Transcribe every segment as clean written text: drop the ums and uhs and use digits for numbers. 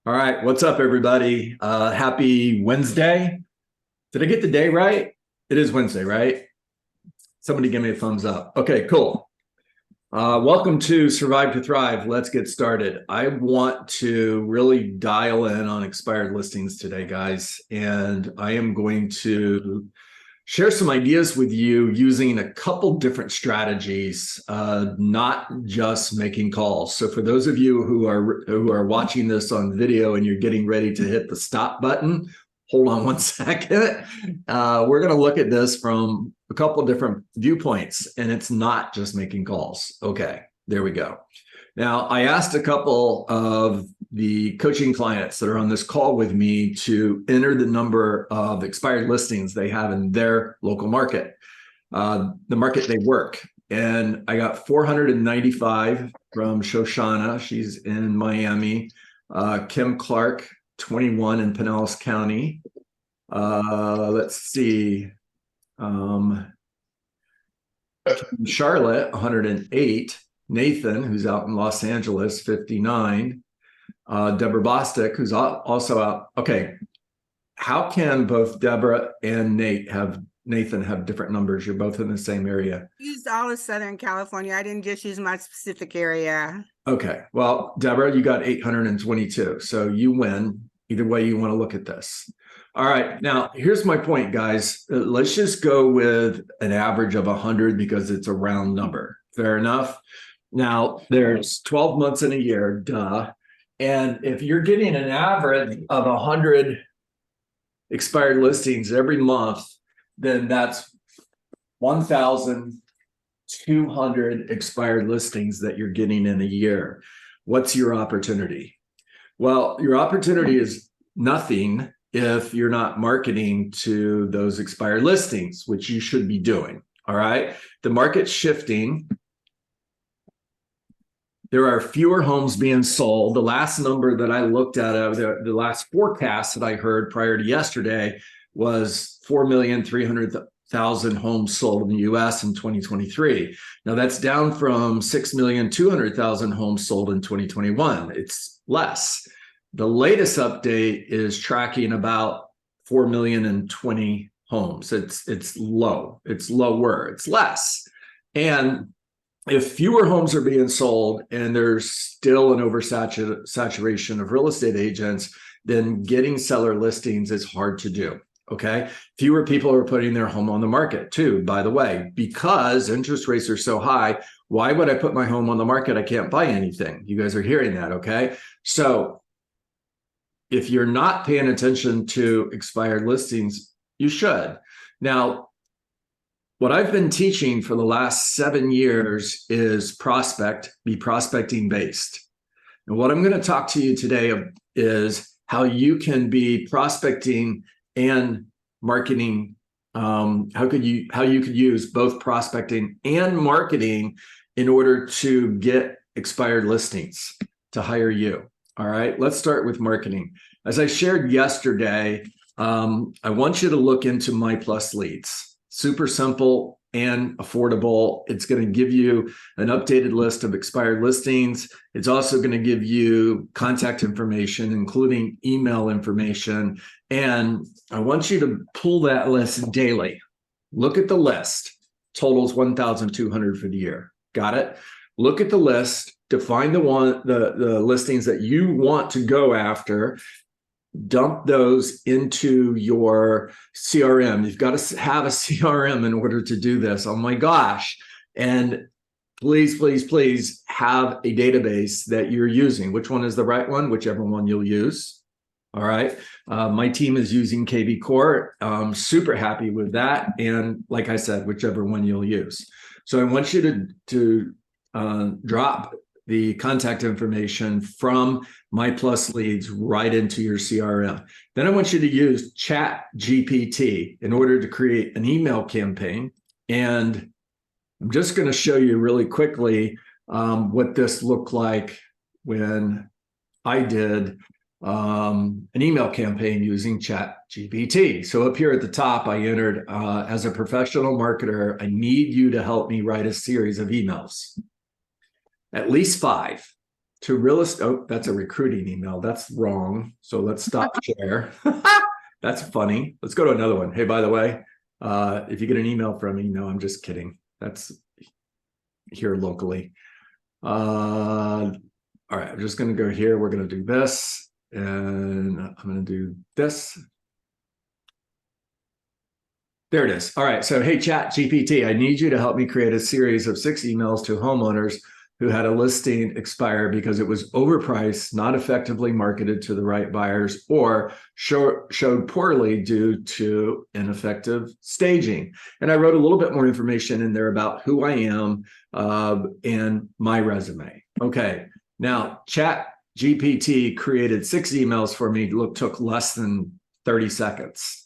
All right, what's up, everybody? Happy Wednesday. Did I get the day right? It is Wednesday, right? Somebody give me a thumbs up. Okay, cool. Welcome to Survive to Thrive. Let's get started. I want to really dial in on expired listings today, guys, and I am going to share some ideas with you using a couple different strategies, not just making calls. So for those of you who are watching this on video and you're getting ready to hit the stop button, hold on one second. We're going to look at this from a couple different viewpoints, and it's not just making calls. Okay, there we go. Now, I asked a couple of the coaching clients that are on this call with me to enter the number of expired listings they have in their local market, the market they work. And I got 495 from Shoshana. She's in Miami. Kim Clark, 21 in Pinellas County. Let's see. Charlotte, 108. Nathan, who's out in Los Angeles, 59. Deborah Bostic, who's also out. Okay, how can both Deborah and Nathan have different numbers? You're both in the same area. I used all of Southern California. I didn't just use my specific area. Okay, well, Deborah, you got 822, so you win. Either way you want to look at this. All right, now here's my point, guys. Let's just go with an average of 100 because it's a round number. Fair enough? Now, there's 12 months in a year, duh. And if you're getting an average of 100 expired listings every month, then that's 1,200 expired listings that you're getting in a year. What's your opportunity? Well, your opportunity is nothing if you're not marketing to those expired listings, which you should be doing. All right. The market's shifting. There are fewer homes being sold. The last number that I looked at, the last forecast that I heard prior to yesterday was 4,300,000 homes sold in the US in 2023. Now that's down from 6,200,000 homes sold in 2021. It's less. The latest update is tracking about 4,020,000 homes. It's low. It's lower. It's less. And if fewer homes are being sold and there's still an oversaturation of real estate agents, then getting seller listings is hard to do. Okay. Fewer people are putting their home on the market too, by the way, because interest rates are so high. Why would I put my home on the market? I can't buy anything. You guys are hearing that. Okay. So if you're not paying attention to expired listings, you should. Now, what I've been teaching for the last 7 years is be prospecting based. And what I'm going to talk to you today is how you can be prospecting and marketing. How you could use both prospecting and marketing in order to get expired listings to hire you. All right, let's start with marketing. As I shared yesterday, I want you to look into My Plus Leads. Super simple and affordable. It's going to give you an updated list of expired listings. It's also going to give you contact information, including email information. And I want you to pull that list daily. Look at the list. Totals 1,200 for the year. Got it? Look at the list. Define the listings that you want to go after. Dump those into your CRM. You've got to have a CRM in order to do this. Oh my gosh. And please, please, please have a database that you're using. Which one is the right one? Whichever one you'll use. All right. My team is using KB Core. I'm super happy with that. And like I said, whichever one you'll use. So I want you to drop the contact information from My Plus Leads right into your CRM. Then I want you to use Chat GPT in order to create an email campaign. And I'm just going to show you really quickly what this looked like when I did an email campaign using Chat GPT. So up here at the top, I entered, as a professional marketer, I need you to help me write a series of emails. At least 5 to real estate. Oh, that's a recruiting email. That's wrong. So let's stop share. That's funny. Let's go to another one. Hey, by the way, if you get an email from me, no, I'm just kidding. That's here locally. All right, I'm just going to go here. We're going to do this, and I'm going to do this. There it is. All right. So, hey, Chat GPT, I need you to help me create a series of 6 emails to homeowners who had a listing expire because it was overpriced, not effectively marketed to the right buyers, or showed poorly due to ineffective staging. And I wrote a little bit more information in there about who I am and my resume. Okay. Now, Chat GPT created 6 emails for me. Took less than 30 seconds.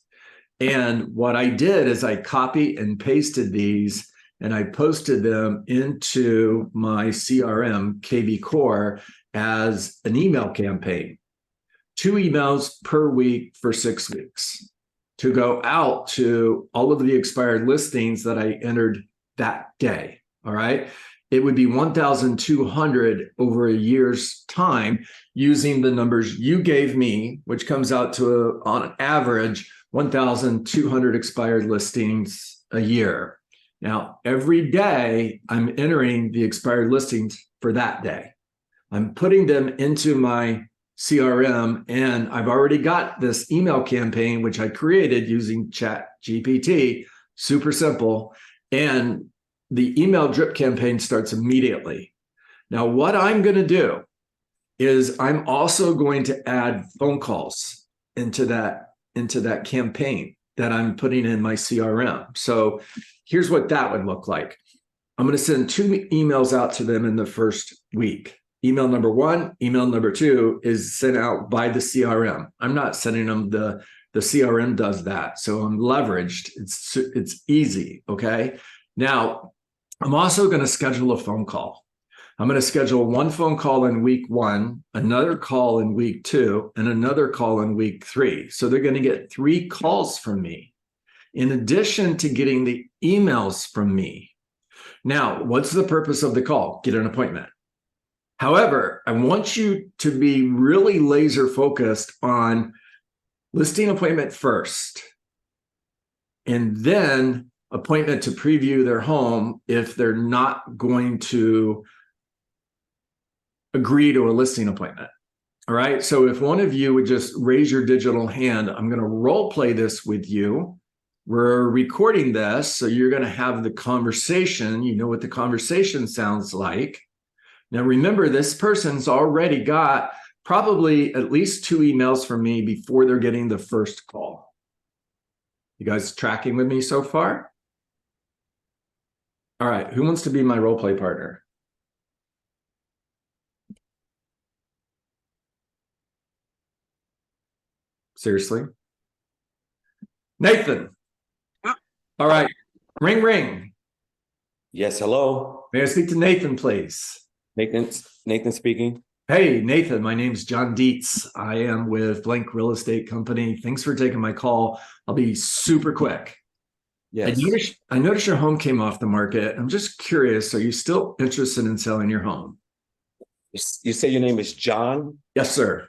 And what I did is I copy and pasted these and I posted them into my CRM, KB Core, as an email campaign. 2 emails per week for 6 weeks to go out to all of the expired listings that I entered that day. All right. It would be 1,200 over a year's time using the numbers you gave me, which comes out to, on average, 1,200 expired listings a year. Now, every day I'm entering the expired listings for that day. I'm putting them into my CRM, and I've already got this email campaign, which I created using Chat GPT, super simple. And the email drip campaign starts immediately. Now, what I'm going to do is I'm also going to add phone calls into that campaign that I'm putting in my CRM. So here's what that would look like. I'm going to send 2 emails out to them in the first week. Email number 1, email number 2 is sent out by the CRM. I'm not sending them, the CRM does that. So I'm leveraged. It's easy. Okay. Now, I'm also going to schedule a phone call. I'm going to schedule 1 phone call in week 1, another call in week 2, and another call in week 3. So they're going to get 3 calls from me, in addition to getting the emails from me. Now, what's the purpose of the call? Get an appointment. However, I want you to be really laser focused on listing appointment first, and then appointment to preview their home if they're not going to agree to a listing appointment. All right. So if one of you would just raise your digital hand, I'm going to role play this with you. We're recording this, so you're going to have the conversation. You know what the conversation sounds like. Now, remember, this person's already got probably at least 2 emails from me before they're getting the first call. You guys tracking with me so far? All right. Who wants to be my role play partner? Seriously? Nathan. All right. Ring, ring. Yes, hello. May I speak to Nathan, please? Nathan speaking. Hey, Nathan, my name's John Dietz. I am with Blank Real Estate Company. Thanks for taking my call. I'll be super quick. Yes. I noticed your home came off the market. I'm just curious, are you still interested in selling your home? You say your name is John? Yes, sir.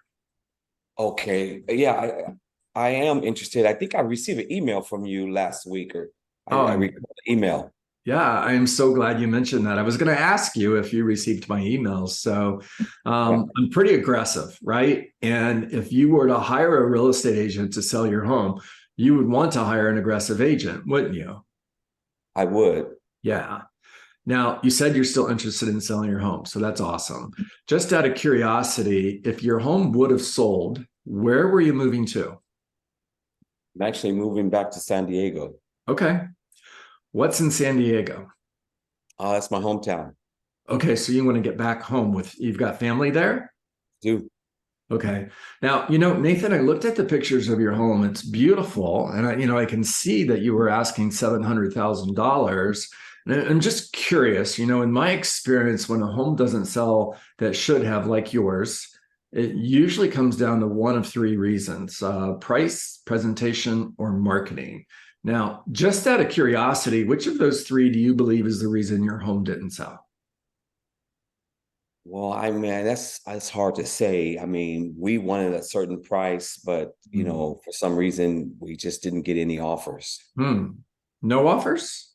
Okay. Yeah, I am interested. I think I received an email from you last week, or I received an email. Yeah, I am so glad you mentioned that. I was going to ask you if you received my emails. So I'm pretty aggressive, right? And if you were to hire a real estate agent to sell your home, you would want to hire an aggressive agent, wouldn't you? I would. Yeah. Now, you said you're still interested in selling your home. So that's awesome. Just out of curiosity, if your home would have sold, where were you moving to? I'm actually moving back to San Diego. Okay. What's in San Diego? That's my hometown. Okay, so you want to get back home you've got family there? Do. Okay. Now, Nathan, I looked at the pictures of your home. It's beautiful. And I can see that you were asking $700,000. And I'm just curious, in my experience, when a home doesn't sell that should have, like yours, it usually comes down to one of 3 reasons: price, presentation, or marketing. Now, just out of curiosity, which of those 3 do you believe is the reason your home didn't sell? Well, I mean, that's hard to say. I mean, we wanted a certain price, but you know, for some reason, we just didn't get any offers. No offers?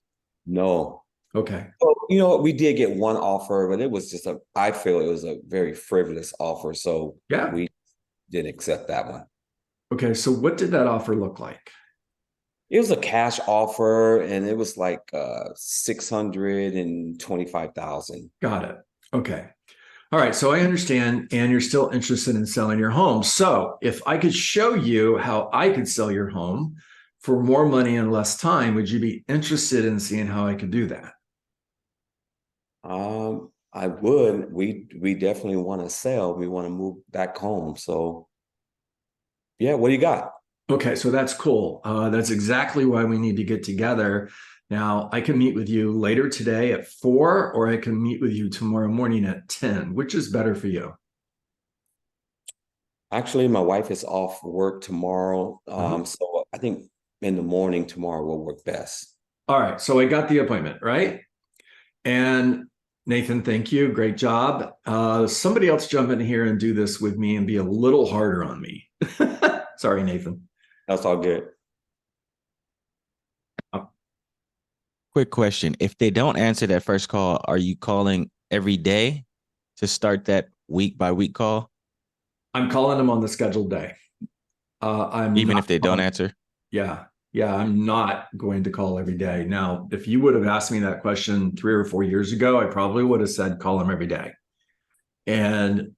No. Okay. Well, you know, we did get one offer, but it was just I feel it was a very frivolous offer, so Yeah. we didn't accept that one. Okay. So what did that offer look like? It was a cash offer, and it was like 625,000. Got it. Okay. All right. So I understand, and you're still interested in selling your home. So if I could show you how I could sell your home for more money and less time, would you be interested in seeing how I could do that? I would. We definitely want to sell. We want to move back home. So yeah, what do you got? Okay, so that's cool. That's exactly why we need to get together. Now, I can meet with you later today at 4, or I can meet with you tomorrow morning at 10. Which is better for you? Actually, my wife is off work tomorrow. Uh-huh. So I think in the morning tomorrow will work best. All right, so I got the appointment, right? And Nathan, thank you. Great job. Somebody else jump in here and do this with me and be a little harder on me. Sorry, Nathan. That's all good. Quick question. If they don't answer that first call, are you calling every day to start that week by week call? I'm calling them on the scheduled day. Even if they don't answer? Yeah. Yeah. I'm not going to call every day. Now, if you would have asked me that question 3 or 4 years ago, I probably would have said call them every day. And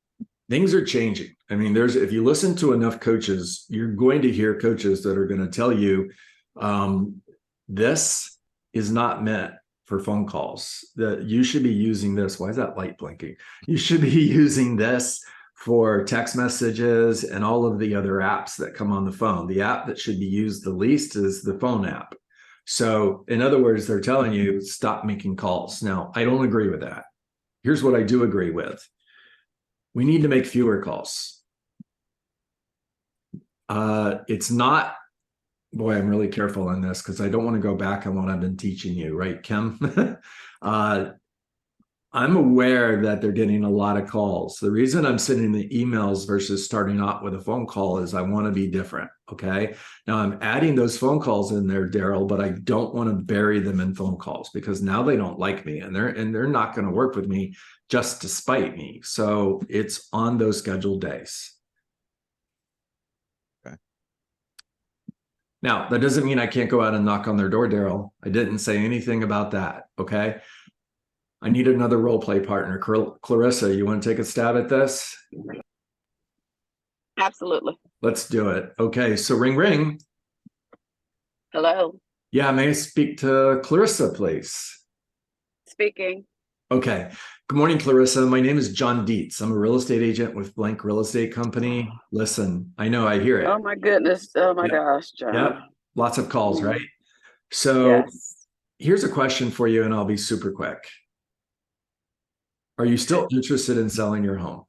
things are changing. I mean, if you listen to enough coaches, you're going to hear coaches that are going to tell you this is not meant for phone calls, that you should be using this. Why is that light blinking? You should be using this for text messages and all of the other apps that come on the phone. The app that should be used the least is the phone app. So in other words, they're telling you stop making calls. Now, I don't agree with that. Here's what I do agree with. We need to make fewer calls. It's not, boy, I'm really careful on this because I don't want to go back on what I've been teaching you, right, Kim? I'm aware that they're getting a lot of calls. The reason I'm sending the emails versus starting out with a phone call is I want to be different. Okay. Now I'm adding those phone calls in there, Daryl, but I don't want to bury them in phone calls because now they don't like me and they're not going to work with me just to spite me. So it's on those scheduled days. Okay. Now, that doesn't mean I can't go out and knock on their door, Daryl. I didn't say anything about that. Okay. I need another role play partner. Clarissa, you want to take a stab at this? Absolutely. Let's do it. Okay, so ring, ring. Hello. Yeah, may I speak to Clarissa, please? Speaking. Okay. Good morning, Clarissa. My name is John Dietz. I'm a real estate agent with Blank Real Estate Company. Listen, I know I hear it. Oh my goodness. Oh my Yep. gosh, John. Yep. Lots of calls, right? So Yes. here's a question for you, and I'll be super quick. Are you still interested in selling your home?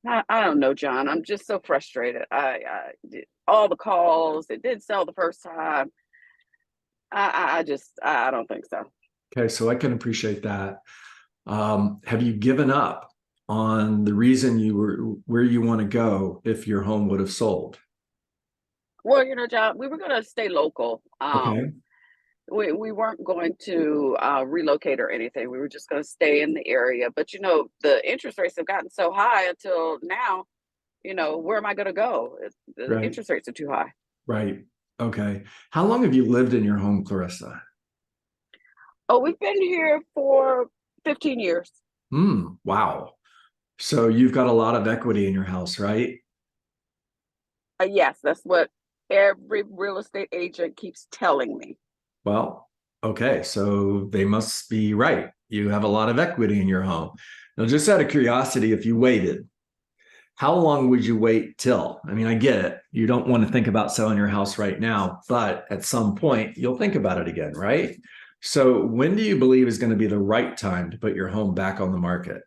I don't know, John. I'm just so frustrated. I did all the calls. It did sell the first time. I don't think so. Okay, so I can appreciate that. Have you given up on the reason you were where you want to go if your home would have sold? Well, John, we were going to stay local. Okay. We weren't going to relocate or anything. We were just going to stay in the area. But the interest rates have gotten so high until now. Where am I going to go? The Right. interest rates are too high. Right. Okay. How long have you lived in your home, Clarissa? Oh, we've been here for 15 years. Wow. So you've got a lot of equity in your house, right? Yes, that's what every real estate agent keeps telling me. Well, okay. So they must be right. You have a lot of equity in your home. Now, just out of curiosity, if you waited, how long would you wait till? I mean, I get it. You don't want to think about selling your house right now, but at some point you'll think about it again, right? So when do you believe is going to be the right time to put your home back on the market?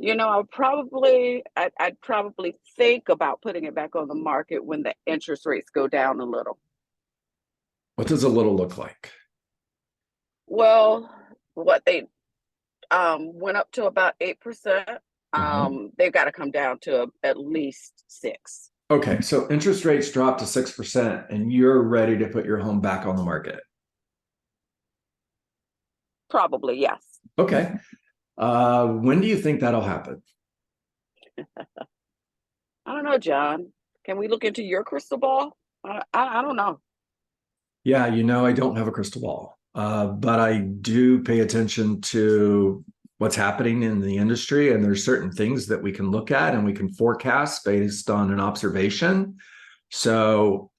I'd probably think about putting it back on the market when the interest rates go down a little. What does a little look like? Well, what they went up to about 8%. Uh-huh. They've got to come down to at least 6. Okay, so interest rates dropped to 6% and you're ready to put your home back on the market. Probably, yes. Okay. When do you think that'll happen? I don't know, John. Can we look into your crystal ball? I don't know. Yeah, I don't have a crystal ball, but I do pay attention to what's happening in the industry. And there's certain things that we can look at and we can forecast based on an observation. So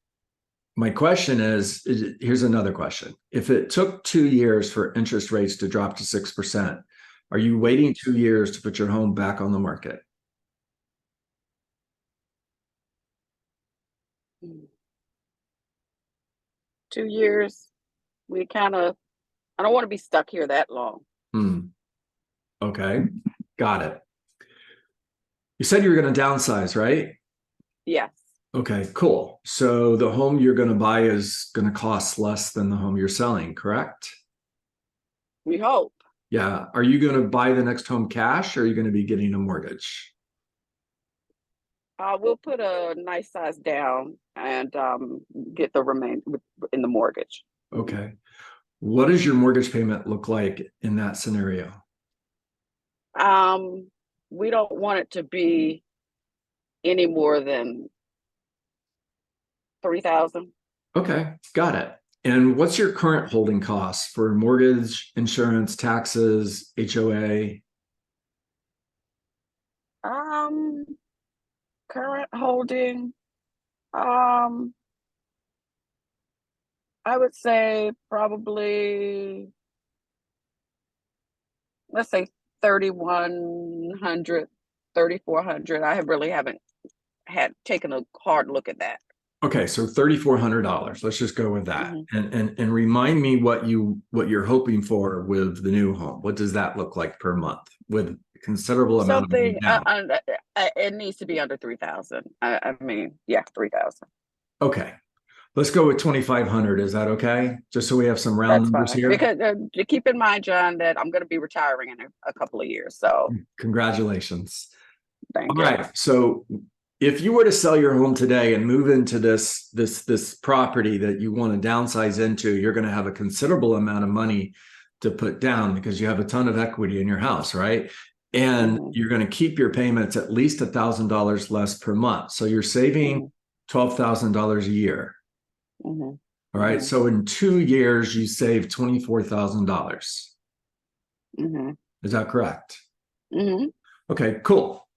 my question is, here's another question. If it took 2 years for interest rates to drop to 6%, are you waiting 2 years to put your home back on the market? Mm. 2 years. I don't want to be stuck here that long. Okay, got it. You said you were going to downsize, right? Yes. Okay, cool. So the home you're going to buy is going to cost less than the home you're selling, correct? We hope. Yeah. Are you going to buy the next home cash or are you going to be getting a mortgage? We'll put a nice size down and get the remain in the mortgage. Okay. What does your mortgage payment look like in that scenario? We don't want it to be any more than 3,000. Okay, got it. And what's your current holding costs for mortgage, insurance, taxes, HOA? Current holding, I would say probably, let's say 3,100, 3,400. I really haven't had taken a hard look at that. Okay, so $3,400. Let's just go with that. Mhm. And remind me what you're hoping for with the new home. What does that look like per month with a considerable amount of money Something, down? it needs to be under 3,000. I mean, yeah, 3,000. Okay, let's go with 2,500. Is that okay? Just so we have some round That's numbers fine. here. Because keep in mind, John, that I'm going to be retiring in a couple of years. So Congratulations. thank All you. right. So if you were to sell your home today and move into this property that you want to downsize into, you're going to have a considerable amount of money to put down because you have a ton of equity in your house, right? And you're going to keep your payments at least $1,000 less per month. So you're saving $12,000 a year. All right. So in 2 years, you save $24,000. Is that correct? Okay, cool.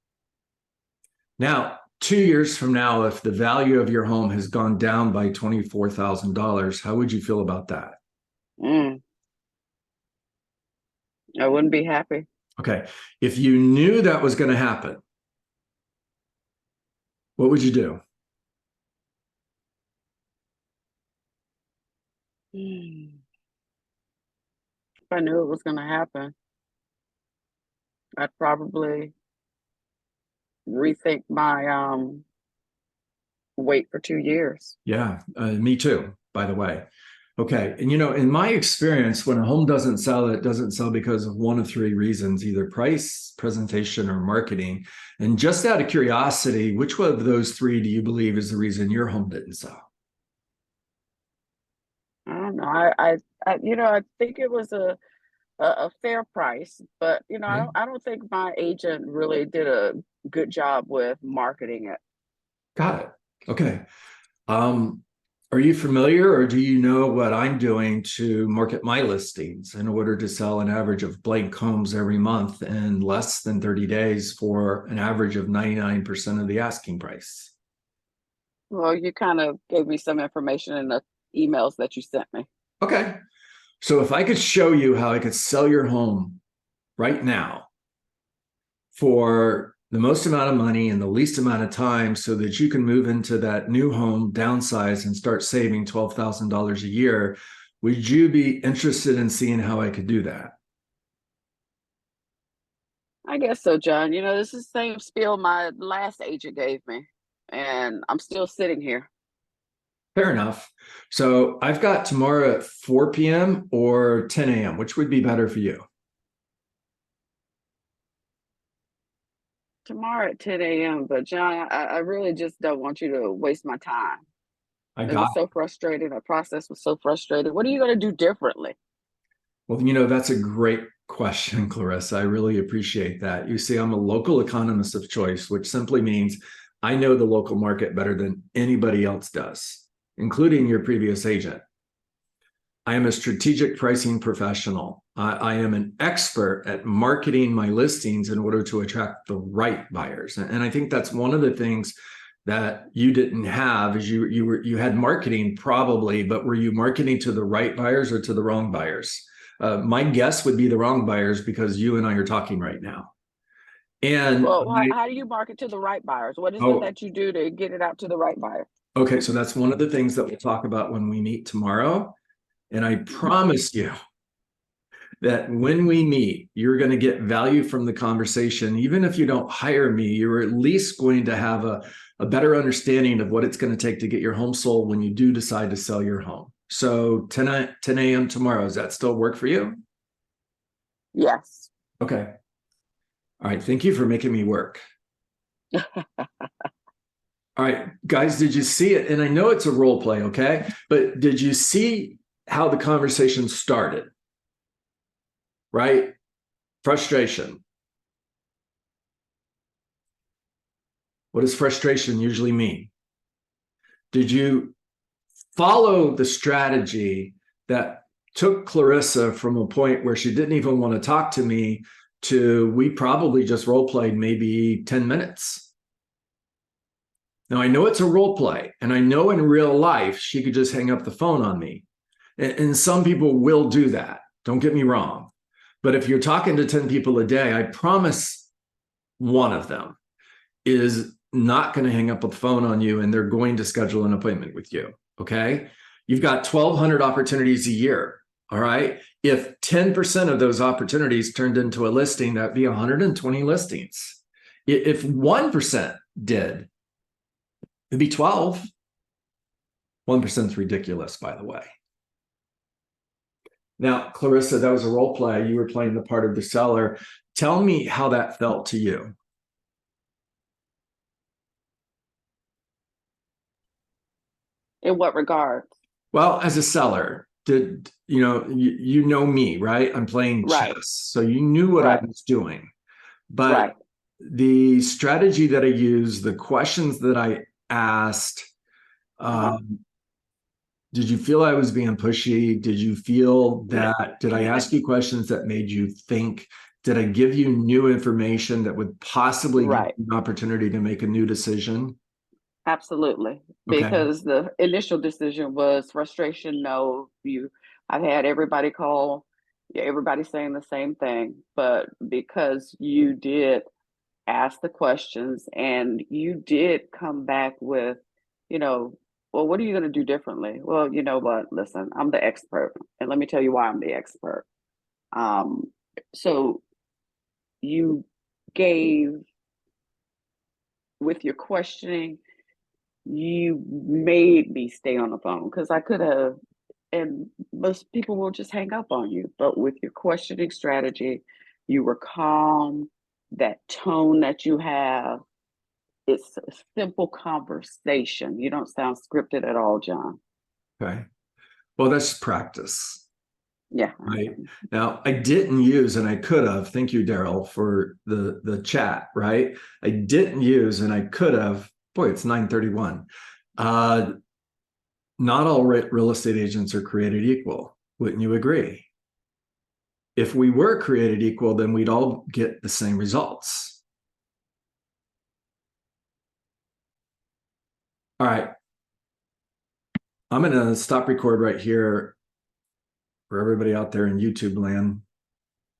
Now, 2 years from now, if the value of your home has gone down by $24,000, how would you feel about that? I wouldn't be happy. Okay. If you knew that was going to happen, what would you do? If I knew it was going to happen, I'd probably rethink my wait for 2 years. Yeah, me too, by the way. Okay. And in my experience, when a home doesn't sell, it doesn't sell because of one of 3 reasons, either price, presentation, or marketing. And just out of curiosity, which one of those 3 do you believe is the reason your home didn't sell? I don't know. I think it was a fair price, but I don't think my agent really did a good job with marketing it. Got it. Okay. Are you familiar or do you know what I'm doing to market my listings in order to sell an average of blank homes every month in less than 30 days for an average of 99% of the asking price? Well, you kind of gave me some information in the emails that you sent me. Okay. So if I could show you how I could sell your home right now for the most amount of money in the least amount of time so that you can move into that new home, downsize, and start saving $12,000 a year, would you be interested in seeing how I could do that? I guess so, John. This is the same spiel my last agent gave me, and I'm still sitting here. Fair enough. So I've got tomorrow at 4 p.m. or 10 a.m. Which would be better for you? Tomorrow at 10 a.m. But John, I really just don't want you to waste my time. I It got was so frustrating. The process was so frustrating. What are you going to do differently? Well, you know, that's a great question, Clarissa. I really appreciate that. You see, I'm a local economist of choice, which simply means I know the local market better than anybody else does, including your previous agent. I am a strategic pricing professional. I am an expert at marketing my listings in order to attract the right buyers. And I think that's one of the things that you didn't have is you had marketing probably, but were you marketing to the right buyers or to the wrong buyers? My guess would be the wrong buyers because you and I are talking right now. And Well, how do you market to the right buyers? What is it oh, that you do to get it out to the right buyer? okay, so that's one of the things that we'll talk about when we meet tomorrow. And I promise you that when we meet, you're going to get value from the conversation. Even if you don't hire me, you're at least going to have a better understanding of what it's going to take to get your home sold when you do decide to sell your home. So 10 a.m. tomorrow, does that still work for you? Yes. Okay. All right. Thank you for making me work. All right, guys, did you see it? And I know it's a role play, okay? But did you see how the conversation started? Right? Frustration. What does frustration usually mean? Did you follow the strategy that took Clarissa from a point where she didn't even want to talk to me to we probably just role played maybe 10 minutes? Now, I know it's a role play, and I know in real life she could just hang up the phone on me. And some people will do that. Don't get me wrong. But if you're talking to 10 people a day, I promise one of them is not going to hang up the phone on you and they're going to schedule an appointment with you. Okay. You've got 1,200 opportunities a year. All right. If 10% of those opportunities turned into a listing, that'd be 120 listings. If 1% did, it'd be 12. 1% is ridiculous, by the way. Now, Clarissa, that was a role play. You were playing the part of the seller. Tell me how that felt to you. In what regard? Well, as a seller, did you know me, right? I'm playing Right. chess. So you knew what I Right. was doing. But Right. the strategy that I used, the questions that I asked, did you feel I was being pushy? Did you feel that, did I ask you questions that made you think? Did I give you new information that would possibly give Right. you an opportunity to make a new decision? Absolutely. Okay. Because the initial decision was frustration. No, I've had everybody call, everybody saying the same thing, but because you did ask the questions and you did come back with, well, what are you going to do differently? Well, you know what? Listen, I'm the expert, and let me tell you why I'm the expert. So you gave, with your questioning, you made me stay on the phone because I could have, and most people will just hang up on you. But with your questioning strategy, you were calm. That tone that you have, it's a simple conversation. You don't sound scripted at all, John. Okay. Well, that's practice. Yeah. Right. Now, I didn't use, and I could have, thank you, Daryl, for the chat, right? I didn't use, and I could have, boy, it's 9:31. Not all real estate agents are created equal. Wouldn't you agree? If we were created equal, then we'd all get the same results. All right. I'm going to stop record right here for everybody out there in YouTube land.